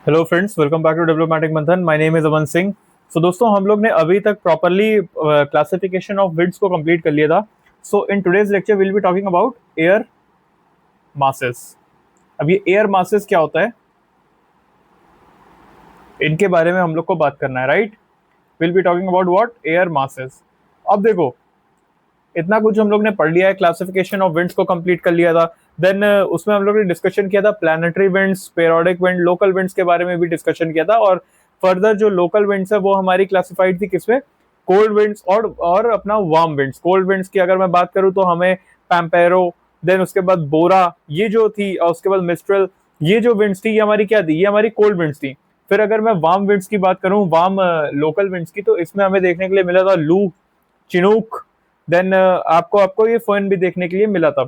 Hello friends, welcome back to diplomatic Manthan. My name is Aman Singh. So दोस्तों, हम लोग ने अभी तक प्रॉपरली क्लासिफिकेशन ऑफ विंड्स को कंप्लीट कर लिया था। So in today's lecture will be talking about air masses. अब ये एयर मासेस क्या होता है, इनके बारे में हम लोग को बात करना है, right. Will be talking about what, air masses. अब देखो, इतना कुछ हम लोग ने पढ़ लिया है, क्लासिफिकेशन ऑफ विंड्स को कंप्लीट कर लिया था। देन उसमें हम लोग ने डिस्कशन किया था planetary winds, periodic wind, local winds के बारे में भी डिस्कशन किया था। और फर्दर जो लोकल विंड्स है वो हमारी क्लासिफाइड थी किसमें, कोल्ड विंड्स और अपना वार्म विंड्स। कोल्ड विंड्स की अगर मैं बात करूं तो हमें पैम्पेरो, देन उसके बाद बोरा, ये जो थी, और उसके बाद मिस्ट्रल, ये जो विंड्स थी ये हमारी क्या थी, ये हमारी कोल्ड विंड्स थी। फिर अगर मैं वार्म विंड्स की बात करूं, वार्म लोकल विंड्स की, तो इसमें हमें देखने के लिए मिला था लू, चिनूक, देन आपको आपको ये फन भी देखने के लिए मिला था।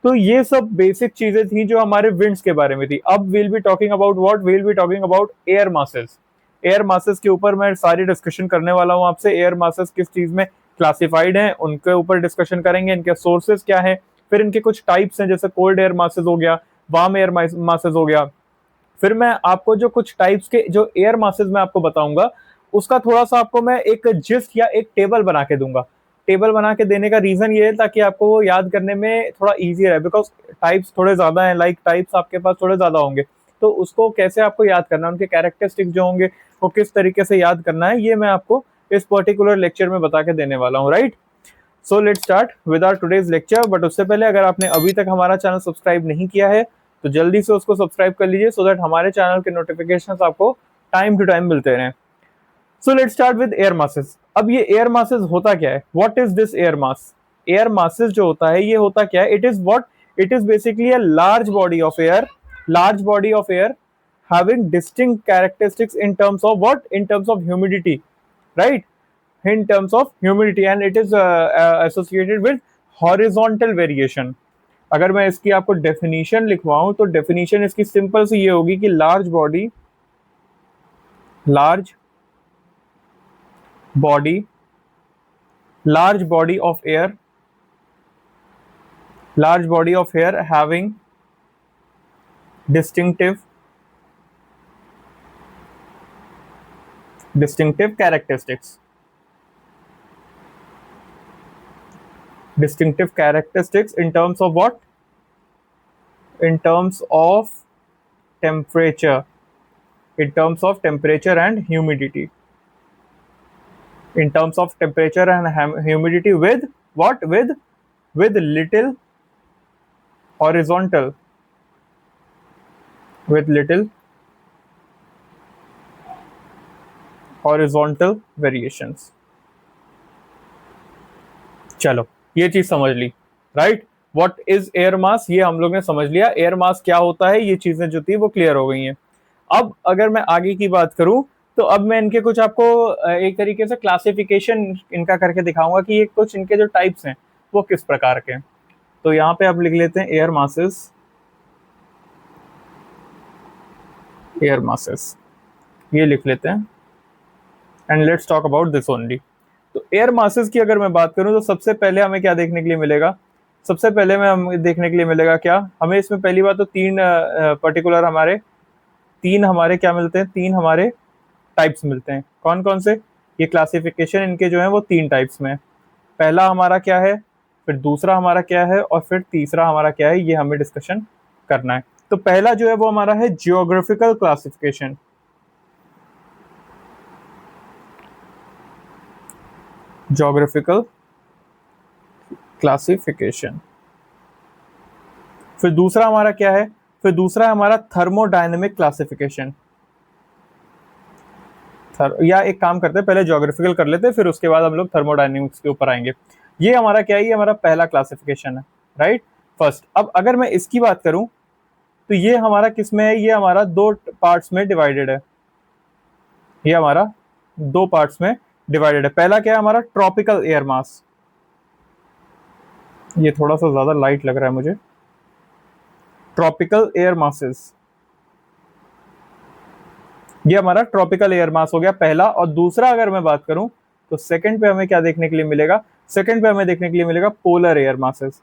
तो ये सब बेसिक चीजें थी जो हमारे विंड्स के बारे में थी। अब will be talking about what, will be talking about air masses. Air masses के ऊपर मैं सारी डिस्कशन करने वाला हूँ आपसे। एयर मासेस किस चीज में क्लासिफाइड हैं उनके ऊपर डिस्कशन करेंगे, इनके सोर्सेज क्या है, फिर इनके कुछ टाइप्स हैं, जैसे कोल्ड एयर मासेस हो गया, वार्म एयर मासेस हो गया। फिर मैं आपको जो कुछ टाइप्स के जो एयर मासेस मैं आपको बताऊंगा, उसका थोड़ा सा आपको मैं एक जिस्ट या एक टेबल बना के दूंगा। टेबल बना के देने का रीजन ये है ताकि आपको वो याद करने में थोड़ा इजी रहे, बिकॉज टाइप्स थोड़े ज्यादा हैं, लाइक टाइप्स आपके पास थोड़े ज्यादा होंगे। तो उसको कैसे आपको याद करना है, उनके कैरेक्टरिस्टिक्स जो होंगे वो किस तरीके से याद करना है, ये मैं आपको इस पर्टिकुलर लेक्चर में बता के देने वाला हूँ, right. So let start with our today's lecture. But उससे पहले अगर आपने अभी तक हमारा चैनल सब्सक्राइब नहीं किया है तो जल्दी से उसको सब्सक्राइब कर लीजिए, सो दैट हमारे चैनल के नोटिफिकेशंस आपको टाइम टू टाइम मिलते रहें। सो let start with air masses. अब ये एयर मासेस होता क्या है, what is this air mass. Air masses जो होता है ये होता क्या है, it is what, it is basically a large body of air, large body of air having distinct characteristics in terms of what, in terms of humidity, right, in terms of humidity, and it is associated with horizontal variation। अगर मैं इसकी आपको definition लिखवाऊं तो definition इसकी simple सी ये होगी कि large body large body of air, large body of air having distinctive characteristics, distinctive characteristics in terms of what, in terms of temperature, in terms of temperature and humidity, in terms of temperature and humidity with what, with little horizontal, with little horizontal variations। चलो, ये चीज समझ ली, right. What is air mass, ये हम लोग ने समझ लिया। एयर मास क्या होता है, ये चीजें जो थी वो क्लियर हो गई हैं। अब अगर मैं आगे की बात करूं तो अब मैं इनके कुछ आपको एक तरीके से क्लासिफिकेशन इनका करके दिखाऊंगा कि ये कुछ इनके जो टाइप्स हैं वो किस प्रकार के हैं। तो यहाँ पे आप लिख लेते हैं एयर मासेस, एयर मासेस, ये लिख लेते हैं, and let's talk about this only. तो एयर मासेस की अगर मैं बात करूं तो सबसे पहले हमें क्या देखने के लिए मिलेगा, सबसे पहले में हमें देखने के लिए मिलेगा क्या, हमें इसमें पहली बात तो तीन पर्टिकुलर हमारे, तीन हमारे क्या मिलते हैं, तीन हमारे टाइप्स मिलते हैं। कौन कौन से, ये क्लासिफिकेशन इनके जो है वो तीन टाइप्स में है। पहला हमारा क्या है, फिर दूसरा हमारा क्या है, और फिर तीसरा हमारा क्या है, ये हमें डिस्कशन करना है। तो पहला जो है वो हमारा है जियोग्राफिकल क्लासिफिकेशन। Geographical classification. फिर दूसरा हमारा क्या है, फिर दूसरा हमारा थर्मोडायनेमिक क्लासिफिकेशन। या एक काम करते हैं, पहले ज्योग्राफिकल कर लेते हैं, फिर उसके बाद हम लोग थर्मोडायनेमिक्स के ऊपर आएंगे। ये हमारा क्या है, ये हमारा पहला क्लासिफिकेशन है, राइट, फर्स्ट। अब अगर मैं इसकी बात करूं तो ये हमारा किस में है, ये हमारा दो पार्ट्स में डिवाइडेड है, ये हमारा दो पार्ट्स में डिवाइडेड है। पहला क्या है हमारा, ट्रॉपिकल एयर मास। ये थोड़ा सा ज्यादा लाइट लग रहा है मुझे, ट्रॉपिकल एयर मासेस, ये हमारा ट्रॉपिकल एयर मास हो गया पहला। और दूसरा अगर मैं बात करूं तो सेकंड पे हमें क्या देखने के लिए मिलेगा, सेकंड पे हमें देखने के लिए मिलेगा polar air masses,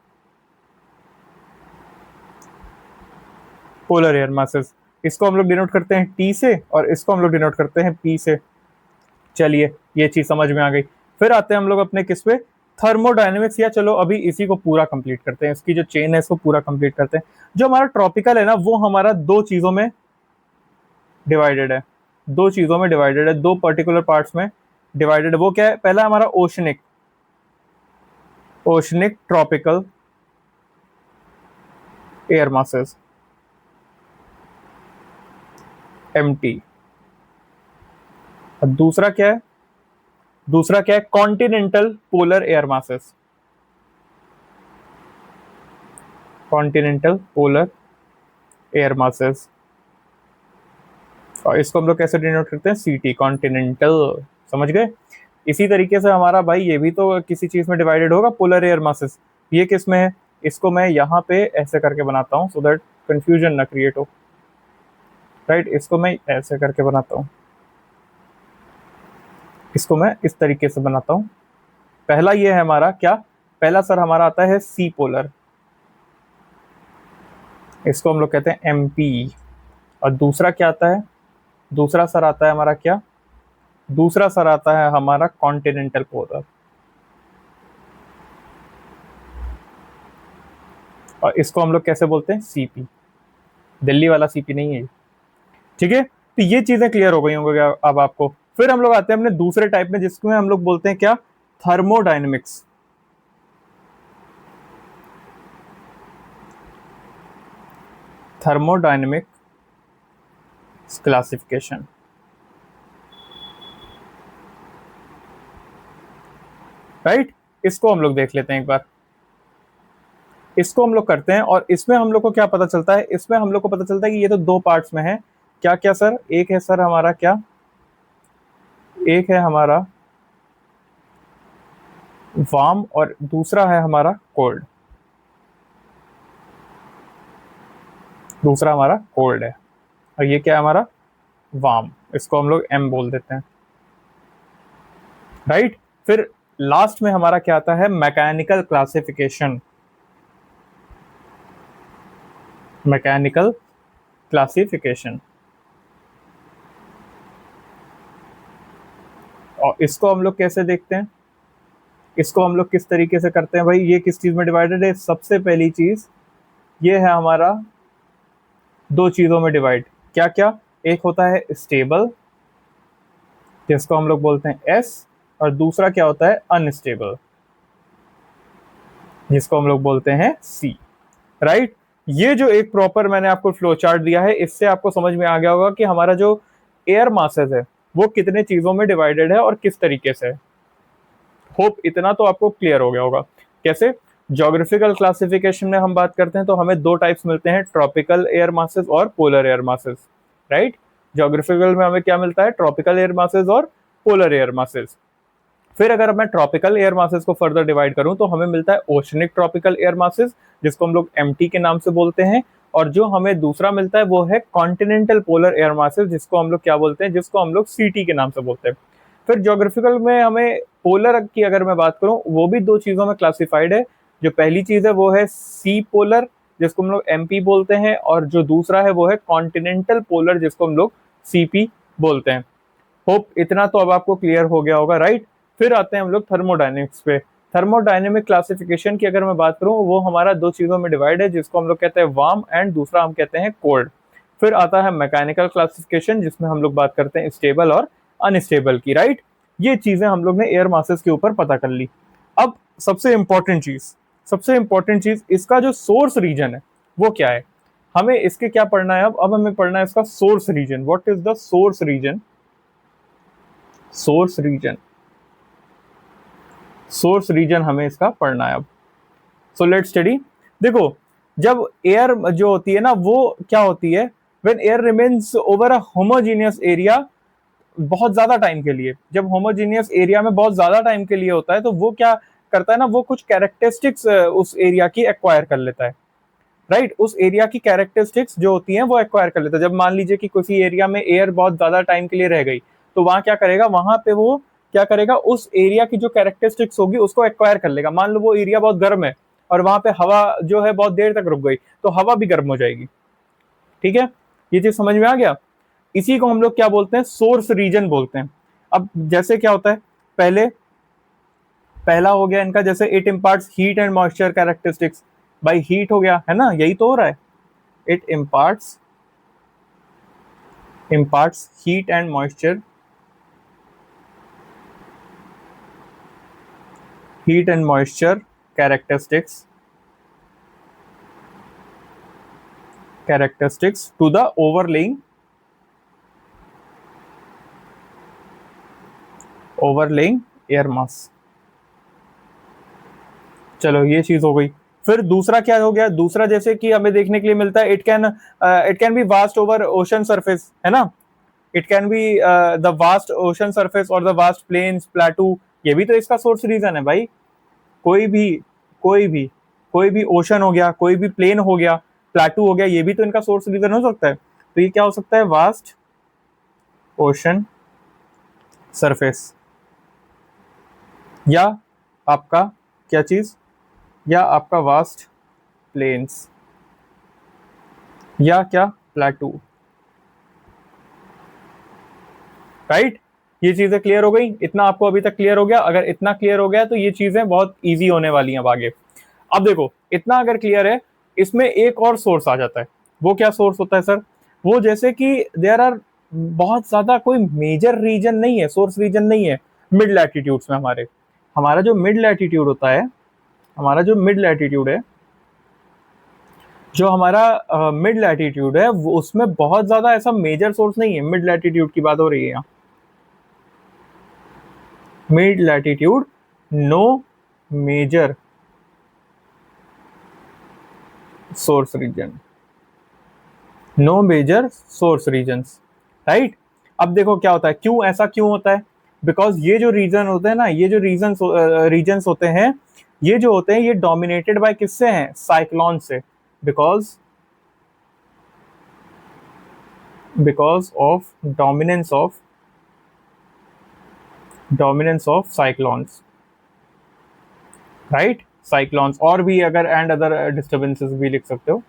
polar air masses. इसको हम लोग डिनोट करते हैं टी से और इसको हम लोग डिनोट करते हैं पी से। चलिए ये चीज समझ में आ गई। फिर आते हैं हम लोग अपने किस पे, थर्मोडायनेमिक्स, या चलो अभी इसी को पूरा कंप्लीट करते हैं, इसकी जो चेन है इसको पूरा कंप्लीट करते हैं। जो हमारा ट्रॉपिकल है ना वो हमारा दो चीजों में डिवाइडेड है, दो चीजों में डिवाइडेड है, दो पर्टिकुलर पार्ट्स में डिवाइडेड है। वो क्या है, पहला हमारा oceanic, oceanic tropical air masses MT, और दूसरा क्या है, दूसरा क्या है, continental polar air masses, continental polar air masses. और इसको हम लोग कैसे डिनोट करते हैं, सीटी, कॉन्टिनेंटल। समझ गए। इसी तरीके से हमारा भाई ये भी तो किसी चीज में डिवाइडेड होगा, पोलर एयर मासेस। ये किस में है, इसको मैं यहाँ पे ऐसे करके बनाता हूँ सो दैट कंफ्यूजन ना क्रिएट हो, राइट। इसको मैं ऐसे करके बनाता हूँ, इसको मैं इस तरीके से बनाता हूँ। पहला ये है हमारा क्या, पहला सर हमारा आता है सी पोलर, इसको हम लोग कहते हैं एमपी। और दूसरा क्या आता है, दूसरा सर आता है हमारा क्या, दूसरा सर आता है हमारा कॉन्टिनेंटल पोलर, और इसको हम लोग कैसे बोलते हैं, सीपी। दिल्ली वाला सीपी नहीं है, ठीक है। तो ये चीजें क्लियर हो गई होंगी अब आपको। फिर हम लोग आते हैं अपने दूसरे टाइप में जिसमें हम लोग बोलते हैं क्या, थर्मोडायनेमिक्स। Thermodynamic classification, right. इसको हम लोग देख लेते हैं एक बार, इसको हम लोग करते हैं। और इसमें हम लोग को क्या पता चलता है, इसमें हम लोग को पता चलता है कि ये तो दो पार्ट्स में है। क्या क्या सर, एक है सर हमारा क्या, एक है हमारा वार्म और दूसरा है हमारा कोल्ड, दूसरा हमारा कोल्ड है, और ये क्या है हमारा वार्म, इसको हम लोग एम बोल देते हैं, राइट। फिर लास्ट में हमारा क्या आता है, मैकेनिकल क्लासिफिकेशन, मैकेनिकल क्लासिफिकेशन। और इसको हम लोग कैसे देखते हैं, इसको हम लोग किस तरीके से करते हैं भाई, ये किस चीज में डिवाइडेड है, सबसे पहली चीज ये है हमारा दो चीजों में डिवाइड, क्या क्या, एक होता है स्टेबल जिसको हम लोग बोलते हैं एस, और दूसरा क्या होता है अनस्टेबल जिसको हम लोग बोलते हैं सी, राइट। ये जो एक प्रॉपर मैंने आपको फ्लो चार्ट दिया है, इससे आपको समझ में आ गया होगा कि हमारा जो एयर मासेस है वो कितने चीजों में डिवाइडेड है और किस तरीके से। होप इतना तो आपको क्लियर हो गया होगा। कैसे, ज्योग्राफिकल क्लासिफिकेशन में हम बात करते हैं तो हमें दो टाइप्स मिलते हैं, ट्रॉपिकल एयर मासेस और polar air masses, right. Geographical में हमें क्या मिलता है, ट्रॉपिकल एयर मासेस और पोलर एयर मासेस। फिर अगर मैं ट्रॉपिकल एयर मासेस को फर्दर डिवाइड करूं तो हमें मिलता है ओशनिक ट्रॉपिकल एयर मासेस जिसको हम लोग एमटी के नाम से बोलते हैं, और जो हमें दूसरा मिलता है वो है कॉन्टिनेंटल पोलर एयर मासेस जिसको हम लोग क्या बोलते हैं, जिसको हम लोग सीटी के नाम से बोलते हैं। फिर ज्योग्राफिकल में हमें पोलर की अगर मैं बात करूं वो भी दो चीजों में क्लासिफाइड है। जो पहली चीज है वो है सी पोलर जिसको हम लोग एमपी बोलते हैं, और जो दूसरा है वो है कॉन्टिनेंटल पोलर जिसको हम लोग सीपी बोलते हैं। होप इतना तो अब आपको क्लियर हो गया होगा, राइट। फिर आते हैं हम लोग थर्मोडायनेमिक्स पे। थर्मोडायनेमिक क्लासिफिकेशन की अगर मैं बात करूं वो हमारा दो चीजों में डिवाइड है जिसको हम लोग कहते हैं वार्म एंड दूसरा हम कहते हैं कोल्ड। फिर आता है मैकेनिकल क्लासिफिकेशन जिसमें हम लोग बात करते हैं स्टेबल और अनस्टेबल की, राइट। ये चीजें हम लोग ने एयर मासेस के ऊपर पता कर ली। अब सबसे इंपॉर्टेंट चीज, सबसे इंपॉर्टेंट चीज, इसका जो सोर्स रीजन है वो क्या है, हमें इसके क्या पढ़ना है अब हमें पढ़ना है इसका source region. What is the source region, source region, source region हमें इसका पढ़ना है अब। So let study. देखो जब एयर जो होती है ना वो क्या होती है, when air remains over a homogeneous area बहुत ज्यादा टाइम के लिए, जब होमोजीनियस एरिया में बहुत ज्यादा टाइम के लिए होता है तो वो क्या करता है ना, वो कुछ कैरेक्टरिस्टिक्स उस एरिया की एक्वायर कर लेता है, राइट। उस एरिया की कैरेक्टरिस्टिक्स जो होती हैं वो एक्वायर कर लेता है। जब मान लीजिए कि किसी एरिया में एयर बहुत ज्यादा टाइम के लिए रह गई तो वहां क्या करेगा, वहां पे वो क्या करेगा, उस एरिया की जो कैरेक्टरिस्टिक्स होगी उसको एक्वायर कर लेगा। मान लो वो एरिया बहुत गर्म है और वहां पे हवा जो है बहुत देर तक रुक गई तो हवा भी गर्म हो जाएगी, ठीक है। ये चीज समझ में आ गया। इसी को हम लोग क्या बोलते हैं, सोर्स रीजन बोलते हैं। अब जैसे क्या होता है, पहले पहला हो गया इनका, जैसे it imparts heat and moisture characteristics, भाई हीट हो गया है ना, यही तो हो रहा है, it imparts heat and moisture, heat and moisture characteristics to the overlaying air mass। चलो ये चीज हो गई। फिर दूसरा क्या हो गया, दूसरा जैसे कि हमें देखने के लिए मिलता है, it can be vast over ocean surface, है ना, it can be the vast ocean surface और द वास्ट प्लेन्स प्लेटू, ये भी तो इसका सोर्स रीजन है भाई। कोई भी कोई भी कोई भी ओशन हो गया, कोई भी प्लेन हो गया, प्लेटू हो गया, ये भी तो इनका सोर्स रीजन हो सकता है। तो ये क्या हो सकता है, वास्ट ओशन सरफेस, या आपका क्या चीज, या आपका वास्ट प्लेन्स, या क्या प्लेटू, राइट। ये चीजें क्लियर हो गई, इतना आपको अभी तक क्लियर हो गया। अगर इतना क्लियर हो गया तो ये चीजें बहुत इजी होने वाली हैं अब आगे। अब देखो, इतना अगर क्लियर है, इसमें एक और सोर्स आ जाता है। वो क्या सोर्स होता है सर, वो जैसे कि देयर आर बहुत ज्यादा कोई मेजर रीजन नहीं है, सोर्स रीजन नहीं है मिड लैटिट्यूड्स में हमारे। हमारा जो मिड लैटिट्यूड होता है, हमारा जो मिड लैटिट्यूड है, जो हमारा मिड लैटिट्यूड है, वो उसमें बहुत ज्यादा ऐसा मेजर सोर्स नहीं है। मिड लैटिट्यूड की बात हो रही है यहाँ, mid latitude, no major source region, no major source regions, right. अब देखो क्या होता है, क्यों ऐसा क्यों होता है, बिकॉज ये जो रीजन होते हैं ना, ये जो रीजन्स होते हैं, ये जो होते हैं, ये डोमिनेटेड बाय किससे हैं, साइक्लोन से, because of dominance of cyclones, right. Cyclones, और भी अगर एंड अदर डिस्टर्बेंसेस भी लिख सकते हो,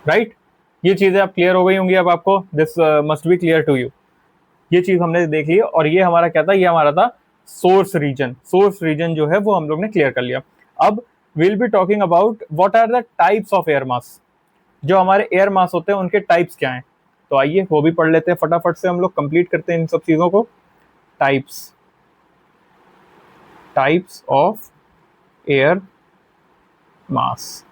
राइट। ये चीजें अब क्लियर हो गई होंगी अब आपको, this must be clear to you. ये चीज हमने देख ली, और ये हमारा क्या था, ये हमारा था सोर्स रीजन। सोर्स रीजन जो है वो हम लोग ने क्लियर कर लिया। अब will be talking about what are the types of air mass. जो हमारे एयर मास होते हैं उनके टाइप्स क्या हैं, तो आइए वो भी पढ़ लेते हैं फटाफट से, हम लोग कंप्लीट करते हैं इन सब चीजों को। Types of air mass,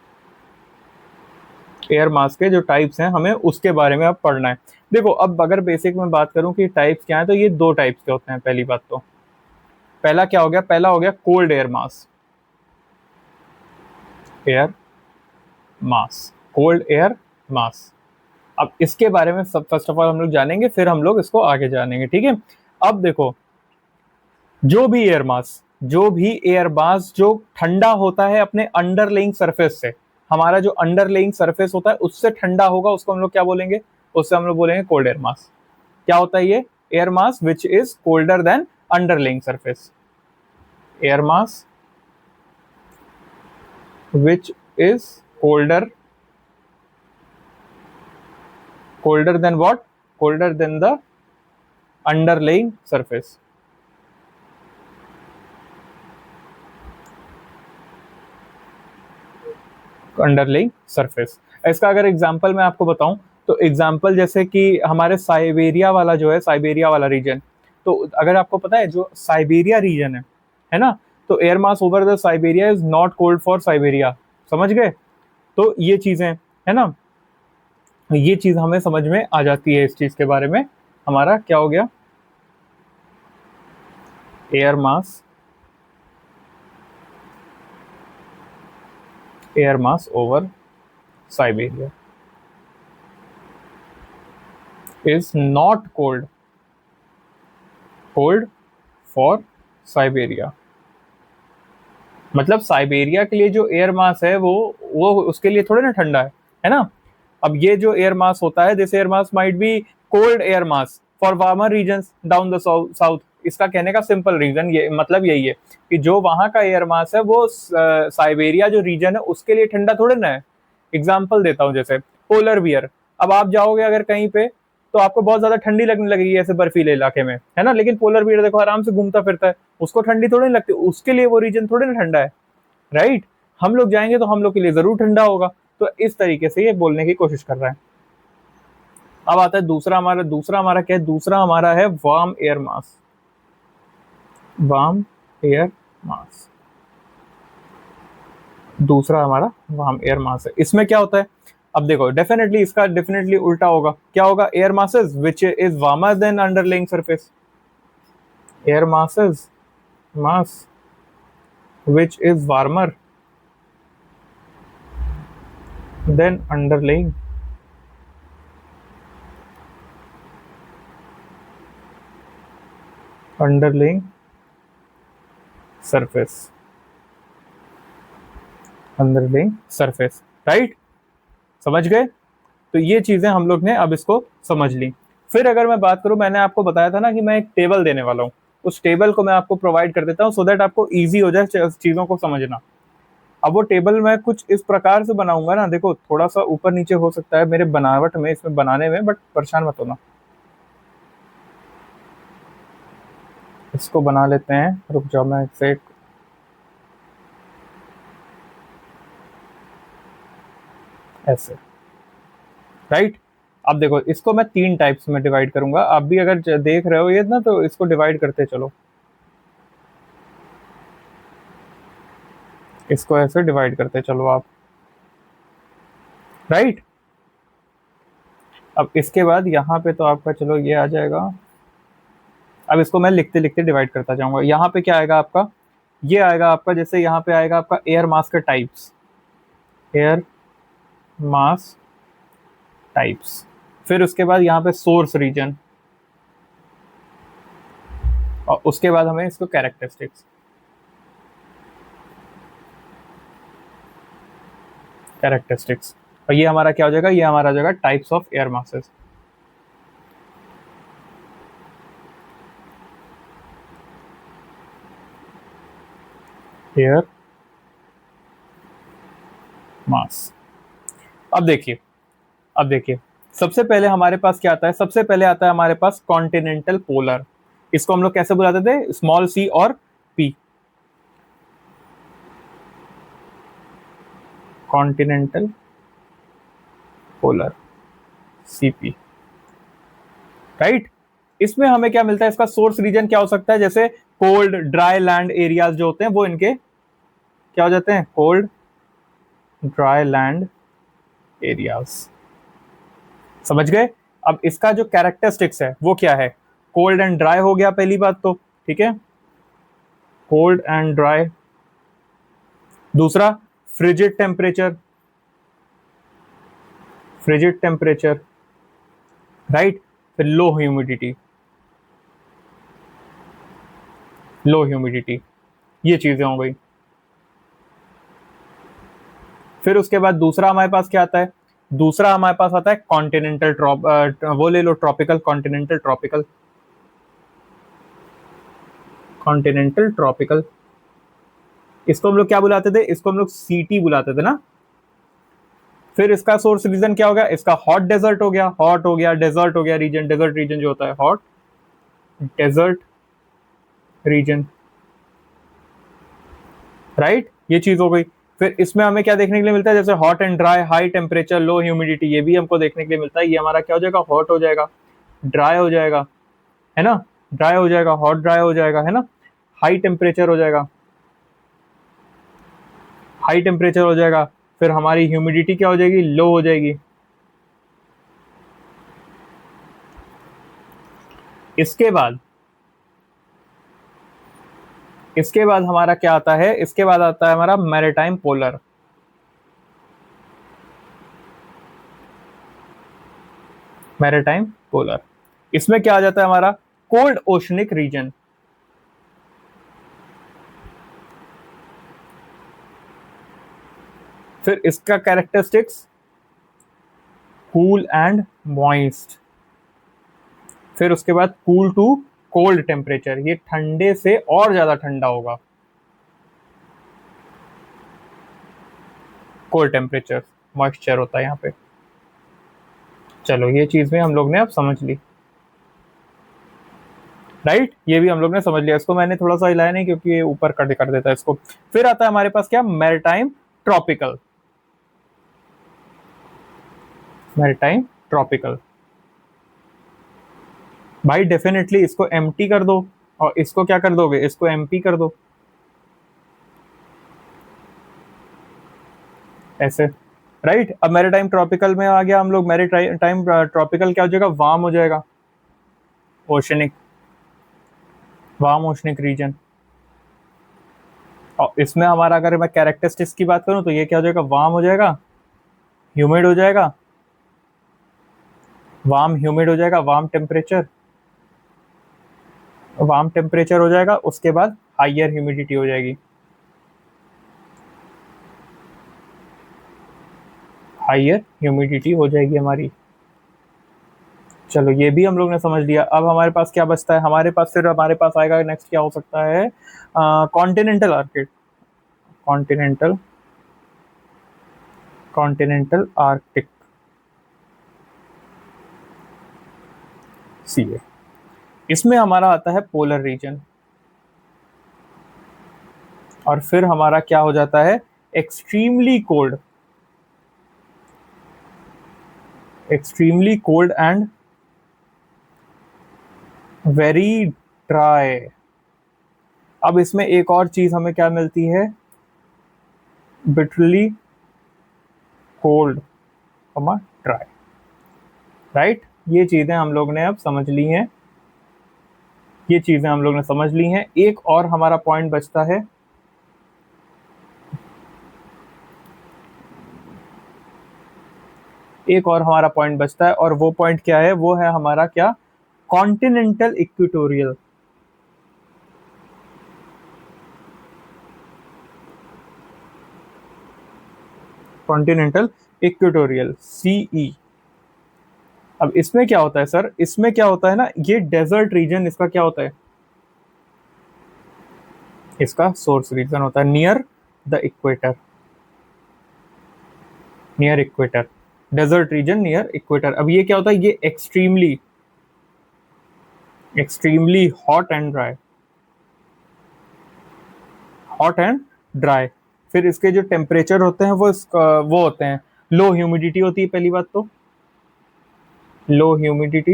air mass के जो टाइप्स हैं हमें उसके बारे में अब पढ़ना है। देखो, अब अगर बेसिक में बात करूं कि टाइप्स क्या है, तो ये दो टाइप्स के होते हैं। पहली बात तो पहला क्या हो गया, पहला हो गया कोल्ड एयर मास, कोल्ड एयर मास। अब इसके बारे में सब फर्स्ट ऑफ ऑल हम लोग जानेंगे, फिर हम लोग इसको आगे जानेंगे, ठीक है। अब देखो, जो भी एयर मास जो ठंडा होता है अपने अंडरलेइंग सरफेस से, हमारा जो अंडरलेइंग सरफेस होता है उससे ठंडा होगा, उसको हम लोग क्या बोलेंगे, उससे हम लोग बोलेंगे कोल्ड एयर मास। क्या होता है ये, air mass which is colder than underlying surface, air mass which is colder than what, colder than the underlying surface, underlying surface. इसका अगर एग्जांपल मैं आपको बताऊं, तो एग्जांपल जैसे कि हमारे साइबेरिया वाला जो है, साइबेरिया वाला रीजन, तो अगर आपको पता है जो साइबेरिया रीजन है ना, तो air mass over the Siberia is not cold for Siberia, समझ गए। तो ये चीजें है ना, ये चीज हमें समझ में आ जाती है। इस चीज के बारे में हमारा क्या हो गया, air mass over Siberia is not cold for Siberia. मतलब साइबेरिया के लिए जो एयर मास है वो उसके लिए थोड़े ना ठंडा है ना। अब ये जो एयर मास होता है, this air mass might be cold air mass for warmer regions down the south, इसका कहने का सिंपल रीजन ये मतलब यही है कि जो वहां का एयर मास है वो साइबेरिया जो रीजन है उसके लिए ठंडा थोड़े ना है। एग्जाम्पल देता हूँ, जैसे पोलर बियर, अब आप जाओगे अगर कहीं पे तो आपको बहुत ज्यादा ठंडी लगने लगेगी ऐसे बर्फीले इलाके में, है ना, लेकिन पोलर बियर देखो आराम से घूमता फिरता है, उसको ठंडी थोड़ी नहीं लगती, उसके लिए वो रीजन थोड़ी ना ठंडा है, राइट। हम लोग जाएंगे तो हम लोग के लिए जरूर ठंडा होगा। तो इस तरीके से ये बोलने की कोशिश कर रहा है। अब आता है दूसरा हमारा क्या है, दूसरा हमारा है warm air mass. Warm air mass, दूसरा हमारा वार्म एयर मास है। इसमें क्या होता है, अब देखो डेफिनेटली इसका डेफिनेटली उल्टा होगा, क्या होगा, air masses which is warmer than underlying surface, air masses mass which is warmer than underlying surface, underlying surface, right. समझ गए। तो ये चीजें हम लोग ने अब इसको समझ ली। फिर अगर मैं बात करूं, मैंने आपको बताया था ना कि मैं एक टेबल देने वाला हूं, उस टेबल को मैं आपको प्रोवाइड कर देता हूं सो दैट आपको इजी हो जाए चीजों को समझना। अब वो टेबल मैं कुछ इस प्रकार से बनाऊंगा ना, देखो थोड़ा सा ऊपर नीचे हो सकता है मेरे बनावट में, इसमें बनाने में, बट परेशान मत होना। इसको बना लेते हैं, रुक जाओ मैं इसे ऐसे, राइट। अब देखो इसको मैं 3 टाइप्स में डिवाइड करूंगा, आप भी अगर देख रहे हो ये ना तो इसको डिवाइड करते चलो, इसको ऐसे डिवाइड करते चलो आप, राइट। अब इसके बाद यहाँ पे तो आपका चलो ये आ जाएगा। अब इसको मैं लिखते लिखते डिवाइड करता जाऊंगा। यहाँ पे क्या आएगा आपका, ये आएगा आपका, जैसे यहाँ पे आएगा आपका एयर मास के टाइप्स, एयर मास टाइप्स। फिर उसके बाद यहाँ पे सोर्स रीजन, और उसके बाद हमें इसको कैरेक्टरिस्टिक्स, कैरेक्टरिस्टिक्स, और ये हमारा क्या हो जाएगा, ये हमारा हो जाएगा types of air masses. Air mass. अब देखिए, अब देखिए सबसे पहले हमारे पास क्या आता है, सबसे पहले आता है हमारे पास कॉन्टिनेंटल पोलर। इसको हम लोग कैसे बुलाते थे, स्मॉल सी और P, continental polar, CP, right. इसमें हमें क्या मिलता है, इसका सोर्स रीजन क्या हो सकता है, जैसे कोल्ड ड्राई लैंड एरियाज जो होते हैं वो इनके क्या हो जाते हैं, कोल्ड ड्राई लैंड एरियाज। समझ गए। अब इसका जो कैरेक्टरिस्टिक्स है वो क्या है, कोल्ड एंड ड्राई हो गया पहली बात तो, ठीक है, कोल्ड एंड ड्राई। दूसरा frigid temperature, frigid temperature, right. फिर लो ह्यूमिडिटी, लो ह्यूमिडिटी, ये चीजें हो गई। फिर उसके बाद दूसरा हमारे पास क्या आता है, दूसरा हमारे पास आता है कॉन्टिनेंटल वो ले लो tropical, continental tropical, continental tropical. इसको हम लोग क्या बुलाते थे, इसको हम लोग सीटी बुलाते थे ना। फिर इसका सोर्स रीजन क्या हो गया, इसका हॉट डेजर्ट हो गया, हॉट हो गया, डेजर्ट हो गया रीजन, डेजर्ट रीजन जो होता है हॉट डेजर्ट रीजन, राइट। ये चीज हो गई। फिर इसमें हमें क्या देखने के लिए मिलता है, जैसे hot and dry, high temperature, low humidity, ये भी हमको देखने के लिए मिलता है। ये हमारा क्या हो जाएगा, हॉट हो जाएगा, ड्राई हो जाएगा, है ना, ड्राई हो जाएगा, हॉट ड्राई हो जाएगा, है ना, हाई टेम्परेचर हो जाएगा, हाई टेम्परेचर हो जाएगा। फिर हमारी ह्यूमिडिटी क्या हो जाएगी, लो हो जाएगी। इसके बाद, इसके बाद हमारा क्या आता है, इसके बाद आता है हमारा मैरीटाइम पोलर। मैरीटाइम पोलर, इसमें क्या आ जाता है हमारा, कोल्ड ओशनिक रीजन। फिर इसका कैरेक्टरिस्टिक्स कूल एंड मॉइस्ट। फिर उसके बाद कूल टू कोल्ड टेम्परेचर, ये ठंडे से और ज्यादा ठंडा होगा, कोल्ड टेम्परेचर मॉइस्चर होता है यहाँ पे। चलो ये चीज भी हम लोग ने अब समझ ली, राइट, ये भी हम लोग ने समझ लिया। इसको मैंने थोड़ा सा हिलाया नहीं क्योंकि ये ऊपर कट कर देता है इसको। फिर आता है हमारे पास क्या, मैरीटाइम ट्रॉपिकल। मैरीटाइम ट्रॉपिकल भाई डेफिनेटली इसको एम्प्टी कर दो, और इसको क्या कर दोगे, इसको एमपी कर दो, ऐसे, राइट। अब मैरीटाइम ट्रॉपिकल में आ गया हम लोग, मैरीटाइम ट्रॉपिकल क्या हो जाएगा, वार्म हो जाएगा, ओशनिक, वार्म ओशनिक रीजन। और इसमें हमारा अगर मैं कैरेक्टरिस्टिक्स की बात करूं तो ये क्या हो जाएगा, वार्म हो जाएगा, ह्यूमिड हो जाएगा, वार्म ह्यूमिड हो जाएगा, वार्म टेम्परेचर, वार्म टेम्परेचर हो जाएगा, उसके बाद हाइयर ह्यूमिडिटी हो जाएगी, हाइयर ह्यूमिडिटी हो जाएगी हमारी। चलो ये भी हम लोग ने समझ लिया। अब हमारे पास क्या बचता है, हमारे पास फिर हमारे पास आएगा नेक्स्ट क्या हो सकता है, continental arctic, continental, continental arctic सी है। इसमें हमारा आता है पोलर रीजन, और फिर हमारा क्या हो जाता है, extremely cold, extremely cold and very dry. अब इसमें एक और चीज हमें क्या मिलती है, बिटरली कोल्ड ड्राई, राइट। ये चीजें हम लोग ने अब समझ ली हैं, ये चीजें हम लोग ने समझ ली हैं। एक और हमारा पॉइंट बचता है, एक और हमारा पॉइंट बचता है, और वो पॉइंट क्या है, वो है हमारा क्या, continental equatorial, continental equatorial CE. अब इसमें क्या होता है सर, इसमें क्या होता है ना, ये डेजर्ट रीजन इसका क्या होता है, इसका सोर्स रीजन होता है near the equator, near equator, desert region near equator. अब ये क्या होता है, ये extremely, extremely hot and dry, hot and dry. फिर इसके जो टेम्परेचर होते हैं वो होते हैं, लो ह्यूमिडिटी होती है पहली बात तो, लो ह्यूमिडिटी,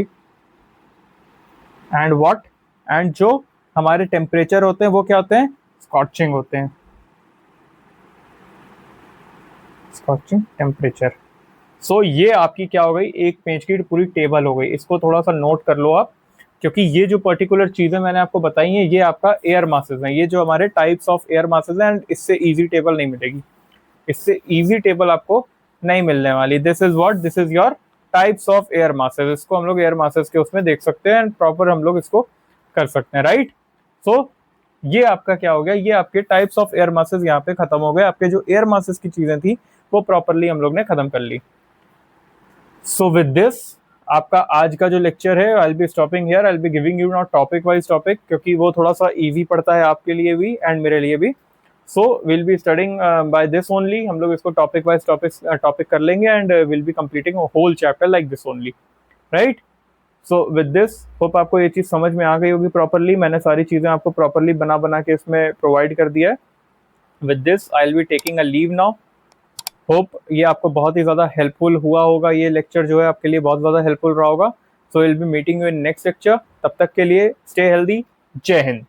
एंड व्हाट, एंड जो हमारे टेम्परेचर होते हैं वो क्या होते हैं, स्कॉचिंग होते हैं, स्कॉचिंग टेम्परेचर। सो ये आपकी क्या हो गई, एक पेज की पूरी टेबल हो गई। इसको थोड़ा सा नोट कर लो आप, क्योंकि ये जो पर्टिकुलर चीजें मैंने आपको बताई हैं ये आपका एयर मासेस हैं, ये जो हमारे टाइप्स ऑफ एयर मासेस हैं, एंड इससे इजी टेबल नहीं मिलेगी, इससे इजी टेबल आपको नहीं मिलने वाली। This is what, this is your types of air masses. इसको हम लोग एयर मासेस के उसमें देख सकते हैं, एंड प्रॉपर हम लोग इसको कर सकते हैं, राइट। सो ये आपका क्या हो गया, ये आपके टाइप्स ऑफ एयर मासेस यहाँ पे खत्म हो गए। आपके जो एयर मासेस की चीजें थी वो प्रॉपरली हम लोग ने खत्म कर ली। सो विद दिस आपका आज का जो लेक्चर है, I be stopping here, I be giving you not topic wise topic, क्योंकि वो थोड़ा सा इजी पड़ता है आपके लिए भी एंड मेरे लिए भी। So will be studying by this only, हम लोग इसको टॉपिक वाइज टॉपिक कर लेंगे, and will be completing whole chapter like this only, right. So with this hope आपको ये चीज़ समझ में आ गई होगी प्रॉपरली। मैंने सारी चीज़ें आपको प्रॉपरली बना बना के इसमें प्रोवाइड कर दिया है। With this I will be taking a leave now. Hope ये आपको बहुत ही ज़्यादा हेल्पफुल हुआ होगा, ये लेक्चर जो है आपके लिए बहुत ज़्यादा हेल्पफुल रहा होगा। सो will B meeting you in next lecture. तब तक के लिए स्टे हेल्दी, जय हिंद।